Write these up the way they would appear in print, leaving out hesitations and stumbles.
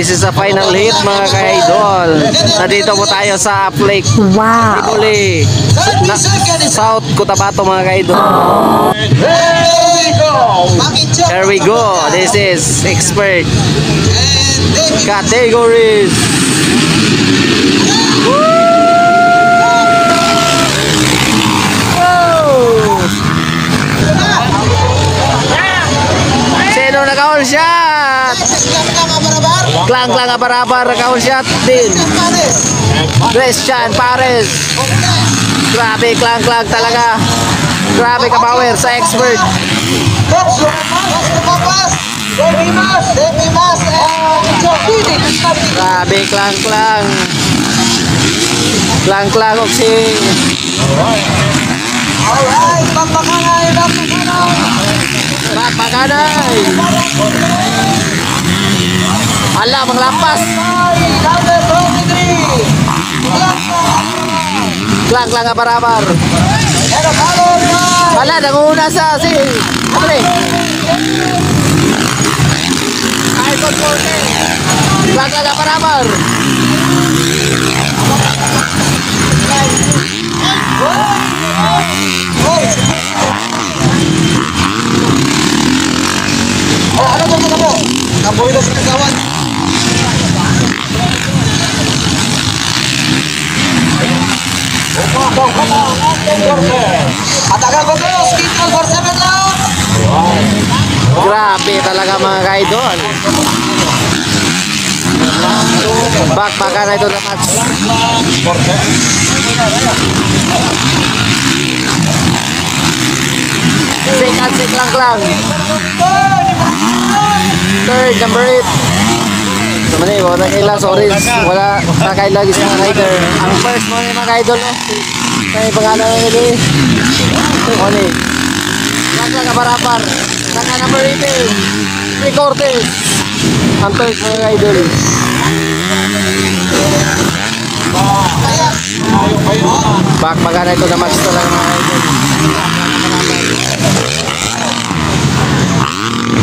This is a final hit mga ka-idol. Nandito po tayo sa Lake. Wow. Uli. South Cotabato mga ka-idol. Here we go. This is expert categories. Sino naka-all shot? Klang-klang abar-abar naka-all shot din. Christian Pares. Grabe, klang-klang talaga. Grabe ka-power sa expert. Grabe, klang-klang. Klang-klang og si Alright, bakbakanay. Bakbakanay. Ala, manglampas. Klang-klang abar-abar. Ala, nanguna sa si Abre. Klang-klang abar-abar. Kapoy na sa kagawan. Atakan ko to, skill for 7 lang. Grabe talaga mga ka-idol. Bakbakan na ito na match. Second set lang. Third, number 8. Naman eh, wala kailang orange. Wala nakailang isang rider. Ang first mo yung mga ka-idol. Kaya pangalan na nila eh. Ano eh. Lang abar-abar. Saka number 18. Three Cortez. Ang third mga ka-idol. Bakbakan na ito na match talaga mga ka-idol.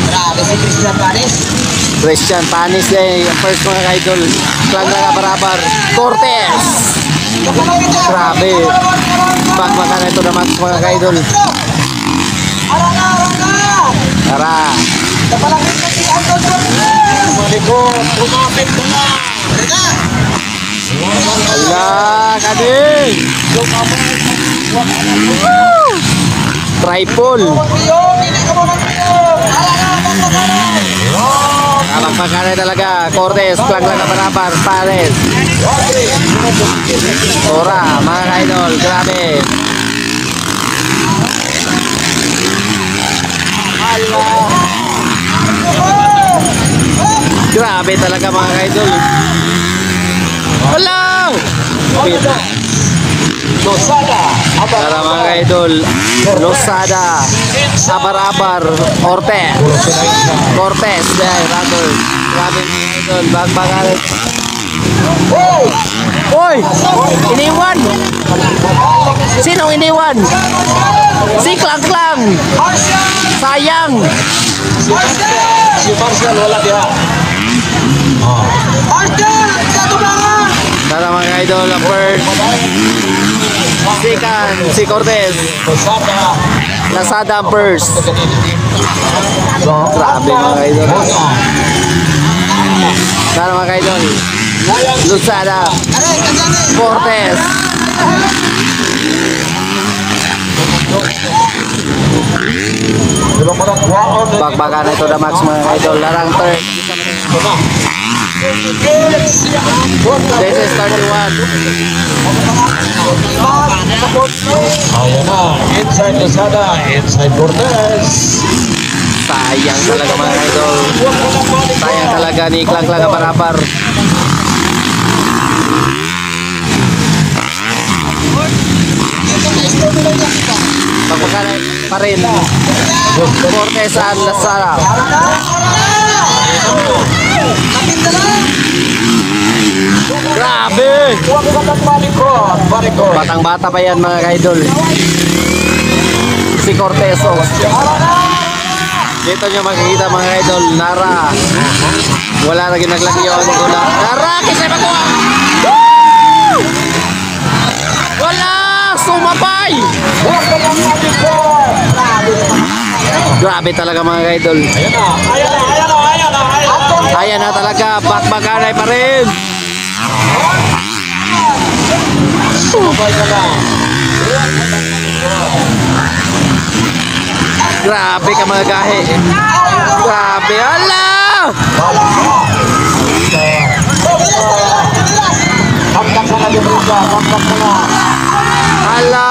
Grabe si Christian Pares. Christian Panis eh, first mga ka-idol. Klang lang abar-abar. Cortez. Grabe. Bakbakan na ito na match mga ka-idol. Arang na. Tara. Napalagay na si Anton Rodriguez. Malikot, kumapit ko na. Ala, kading. Tripod. Bakbakan na talaga. Cortez, klang lang abar-abar. Pares. Ora, mga ka-idol. Grabe. Grabe talaga mga ka-idol. Wala! Tara mga ka-idol. Losada. Abar-abar. Cortez. Rather. Grabe mga ka-idol. Bakbakan. Oy! Iniwan! Sinong iniwan? Si Klang-klang! Sayang! Si Marcel wala dia. Marcel, satu bangan. Tara mga ka-idol. First. Second. Si Cortez. Lazada first. Grabe mga ka-idol. Tara mga ka-idol. Lazada. Cortez. Bakbakan na ito na match mga ka-idol. Larang third. This is 31. Ayan na, inside Lazada, inside Cortez. Sayang talaga mga ka-idol. Sayang talaga ni Klang-klang abar-abar. Bakbakan pa rin. Cortez and Lazada. Grabe! Batang-bata pa yan mga ka-idol. Si Cortez. Dito nyo makikita mga idol, Nara. Wala na ginaglaki yun. Nara, kisay makuha. Wala! Sumabay! Grabe talaga mga idol. Ayan na talaga, bakbakanay pa rin. Grabe ka mga gahe. Grabe, ala! Ala!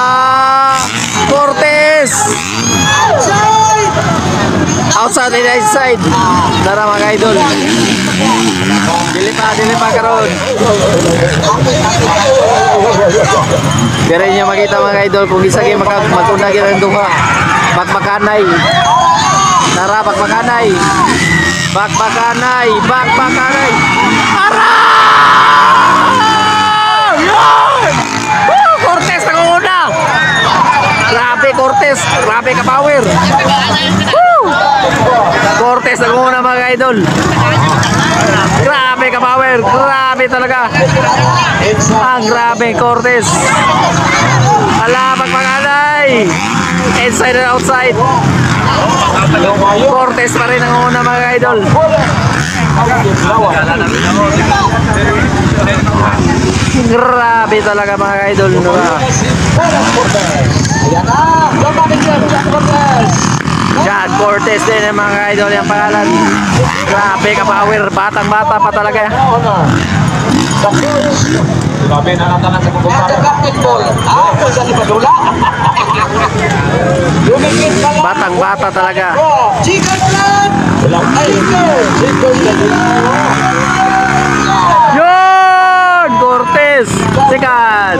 Cortez! Outside and inside. Tara mga idol. Dili pa karon. Pero niya makita mga idol kung isa kayo maguna kayo ng duha. Bakbakanay. Tara, bakbakanay. Bakbakanay. Bakbakanay. Tara! Yun! Woo! Cortez na una! Grabe Cortez. Grabe ka power. Woo! Cortez na una mga idol. Grabe ka power. Grabe talaga. Ang grabe Cortez. Ala, bakbakanay. Inside and outside. Cortez pa rin ang una mga idol. Grabe talaga mga idol. John Cortez din ang mga idol yung pangalan. Grabe ka power. Batang bata pa talaga. Grabe na natanan sa kumpara. Batang bata talaga. Chicken lang! Yun! Cortez! Sikat!